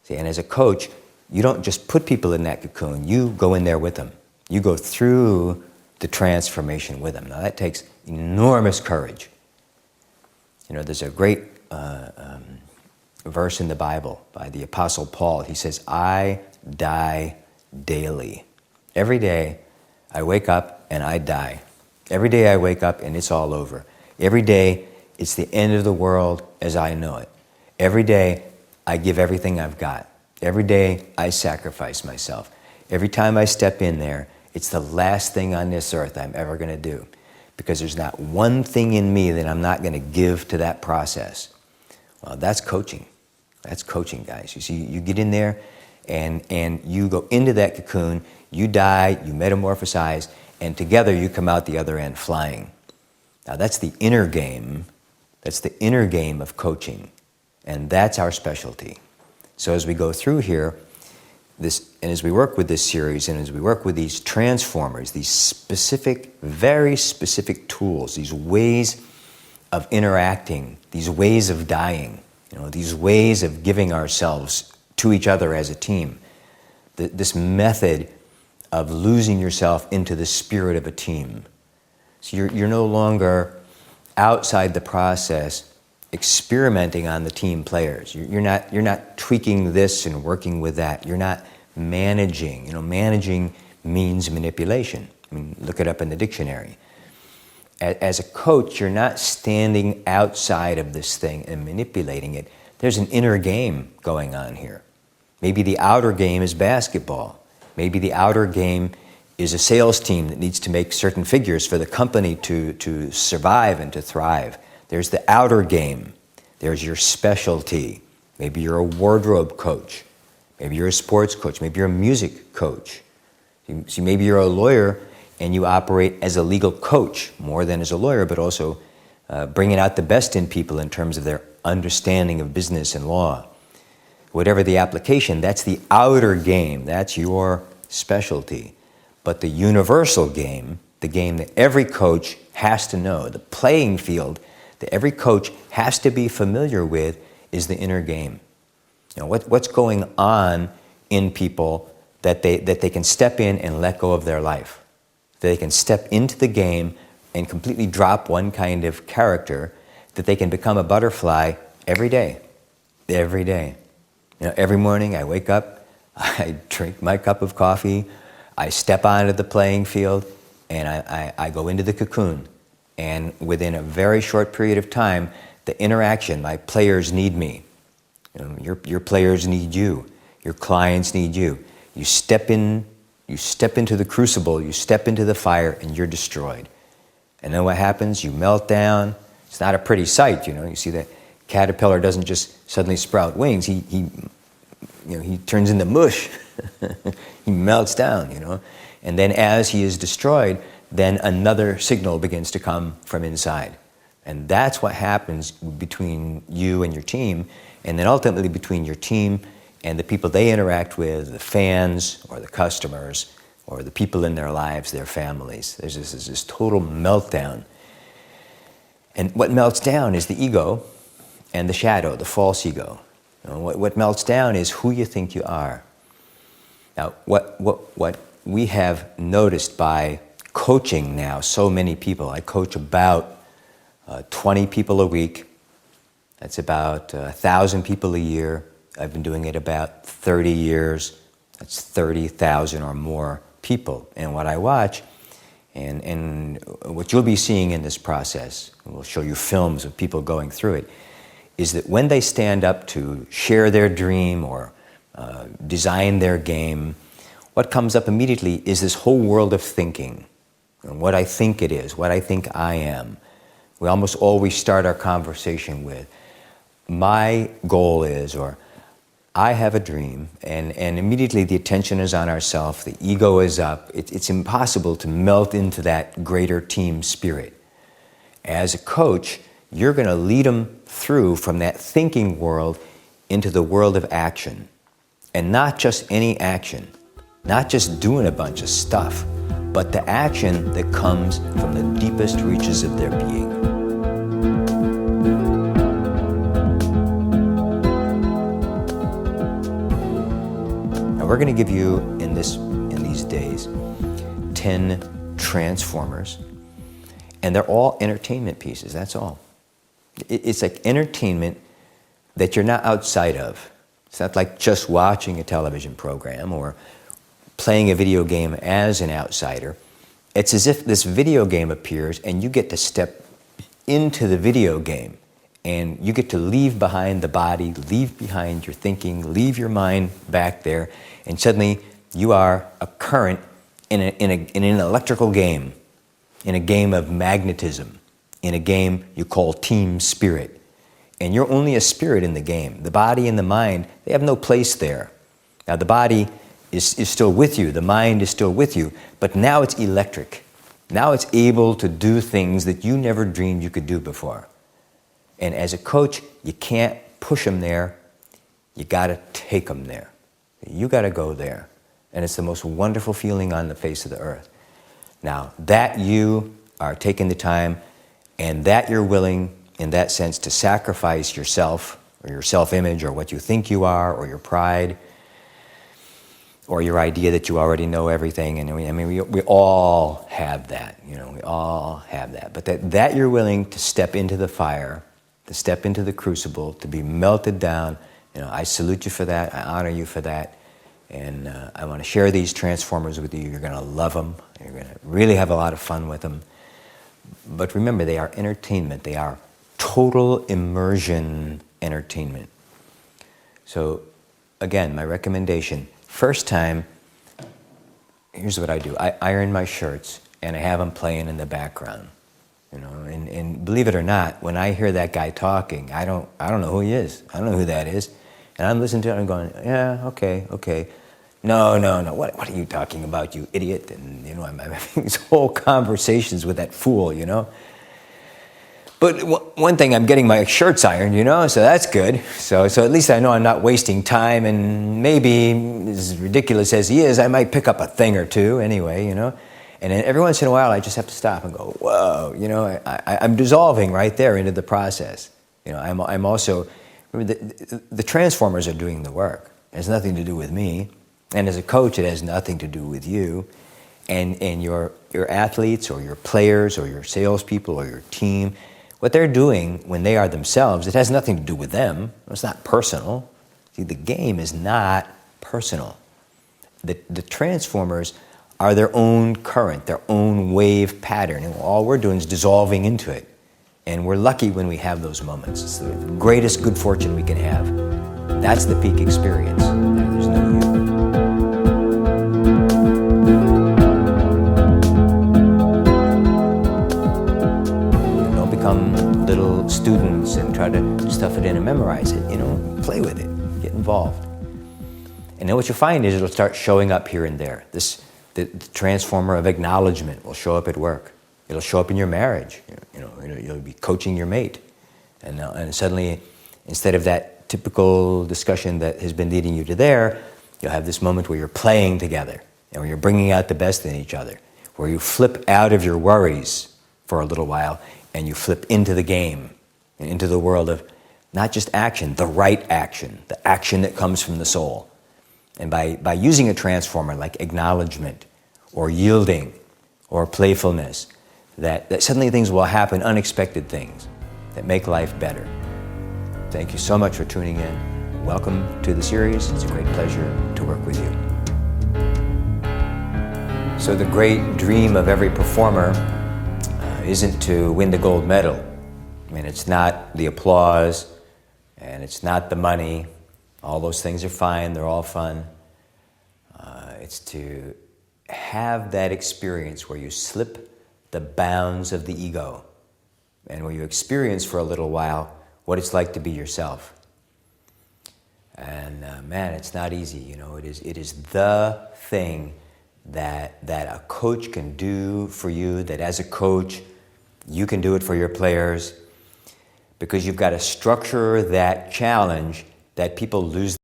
See, and as a coach, you don't just put people in that cocoon, you go in there with them. You go through the transformation with them. Now that takes enormous courage. You know, there's a great verse in the Bible by the Apostle Paul. He says, I die daily. Every day I wake up and I die. Every day I wake up and it's all over. Every day it's the end of the world as I know it. Every day I give everything I've got. Every day I sacrifice myself. Every time I step in there, it's the last thing on this earth I'm ever going to do, because there's not one thing in me that I'm not going to give to that process. Well, that's coaching. That's coaching, guys. You see, you get in there and you go into that cocoon, you die, you metamorphosize, and together you come out the other end flying. Now that's the inner game. That's the inner game of coaching. And that's our specialty. So as we go through here, and as we work with this series, and as we work with these transformers, these specific, very specific tools, these ways of interacting, these ways of dying, these ways of giving ourselves to each other as a team, this method of losing yourself into the spirit of a team. So you're no longer outside the process experimenting on the team players. You're not tweaking this and working with that. You're not managing. Managing means manipulation. I mean, look it up in the dictionary. As a coach, you're not standing outside of this thing and manipulating it. There's an inner game going on here. Maybe the outer game is basketball. Maybe the outer game is a sales team that needs to make certain figures for the company to survive and to thrive. There's the outer game. There's your specialty. Maybe you're a wardrobe coach. Maybe you're a sports coach. Maybe you're a music coach. See, maybe you're a lawyer and you operate as a legal coach more than as a lawyer, but also bringing out the best in people in terms of their understanding of business and law. Whatever the application, that's the outer game. That's your specialty. But the universal game, the game that every coach has to know, the playing field that every coach has to be familiar with, is the inner game. What's going on in people that they can step in and let go of their life. That they can step into the game and completely drop one kind of character, that they can become a butterfly every day. Every day. Every morning I wake up, I drink my cup of coffee, I step onto the playing field, and I go into the cocoon. And within a very short period of time, the interaction, my players need me. Your players need you. Your clients need you. You step into the crucible, you step into the fire, and you're destroyed. And then what happens? You melt down. It's not a pretty sight, You see that caterpillar doesn't just suddenly sprout wings. He turns into mush. He melts down, And then as he is destroyed, then another signal begins to come from inside. And that's what happens between you and your team, and then ultimately between your team and the people they interact with, the fans or the customers or the people in their lives, their families. There's this total meltdown. And what melts down is the ego and the shadow, the false ego. What melts down is who you think you are. Now, what we have noticed by coaching now so many people, I coach about 20 people a week. That's about 1,000 people a year. I've been doing it about 30 years. That's 30,000 or more people. And what I watch, and what you'll be seeing in this process, and we'll show you films of people going through it, is that when they stand up to share their dream or design their game, what comes up immediately is this whole world of thinking, and what I think it is, what I think I am. We almost always start our conversation with, my goal is, or I have a dream, and immediately the attention is on ourselves, the ego is up. It's impossible to melt into that greater team spirit. As a coach, you're going to lead them through from that thinking world into the world of action. And not just any action, not just doing a bunch of stuff, but the action that comes from the deepest reaches of their being. we're going to give you in these days 10 transformers, and they're all entertainment pieces, that's all. It's like entertainment that you're not outside of. It's not like just watching a television program or playing a video game as an outsider. It's as if this video game appears and you get to step into the video game, and you get to leave behind the body, leave behind your thinking, leave your mind back there, and suddenly you are a current in an electrical game, in a game of magnetism, in a game you call team spirit. And you're only a spirit in the game. The body and the mind, they have no place there. Now the body is still with you, the mind is still with you, but now it's electric. Now it's able to do things that you never dreamed you could do before. And as a coach, you can't push them there, you gotta take them there. You gotta go there. And it's the most wonderful feeling on the face of the earth. Now, that you are taking the time and that you're willing, in that sense, to sacrifice yourself or your self-image or what you think you are or your pride or your idea that you already know everything. And we all have that, we all have that. But that you're willing to step into the fire, to step into the crucible, to be melted down, I salute you for that, I honor you for that. And I want to share these transformers with you. You're going to love them. You're going to really have a lot of fun with them. But remember, they are entertainment. They are total immersion entertainment. So again, my recommendation, first time, here's what I do. I iron my shirts and I have them playing in the background. And believe it or not, when I hear that guy talking, I don't know who he is. I don't know who that is. And I'm listening to it and I'm going, yeah, okay. No, what are you talking about, you idiot? And, I'm having these whole conversations with that fool, But one thing, I'm getting my shirts ironed, so that's good. So at least I know I'm not wasting time, and maybe, as ridiculous as he is, I might pick up a thing or two anyway, And then every once in a while, I just have to stop and go, whoa, I'm dissolving right there into the process. I'm also... Remember, the transformers are doing the work. It has nothing to do with me. And as a coach, it has nothing to do with you. And your athletes or your players or your salespeople or your team, what they're doing when they are themselves, it has nothing to do with them. It's not personal. See, the game is not personal. The transformers are their own current, their own wave pattern. And all we're doing is dissolving into it. And we're lucky when we have those moments. It's the greatest good fortune we can have. That's the peak experience. There's no you. Don't become little students and try to stuff it in and memorize it. Play with it. Get involved. And then what you'll find is it'll start showing up here and there. The transformer of acknowledgement will show up at work. It'll show up in your marriage. You'll be coaching your mate. And suddenly, instead of that typical discussion that has been leading you to there, you'll have this moment where you're playing together and where you're bringing out the best in each other, where you flip out of your worries for a little while and you flip into the game and into the world of not just action, the right action, the action that comes from the soul. And by using a transformer like acknowledgement or yielding or playfulness, that suddenly things will happen, unexpected things that make life better. Thank you so much for tuning in. Welcome to the series. It's a great pleasure to work with you. So the great dream of every performer isn't to win the gold medal. It's not the applause, and it's not the money. All those things are fine. They're all fun. It's to have that experience where you slip the bounds of the ego, and where you experience for a little while what it's like to be yourself. And man, it's not easy. It is the thing that a coach can do for you, that as a coach you can do it for your players, because you've got to structure that challenge that people lose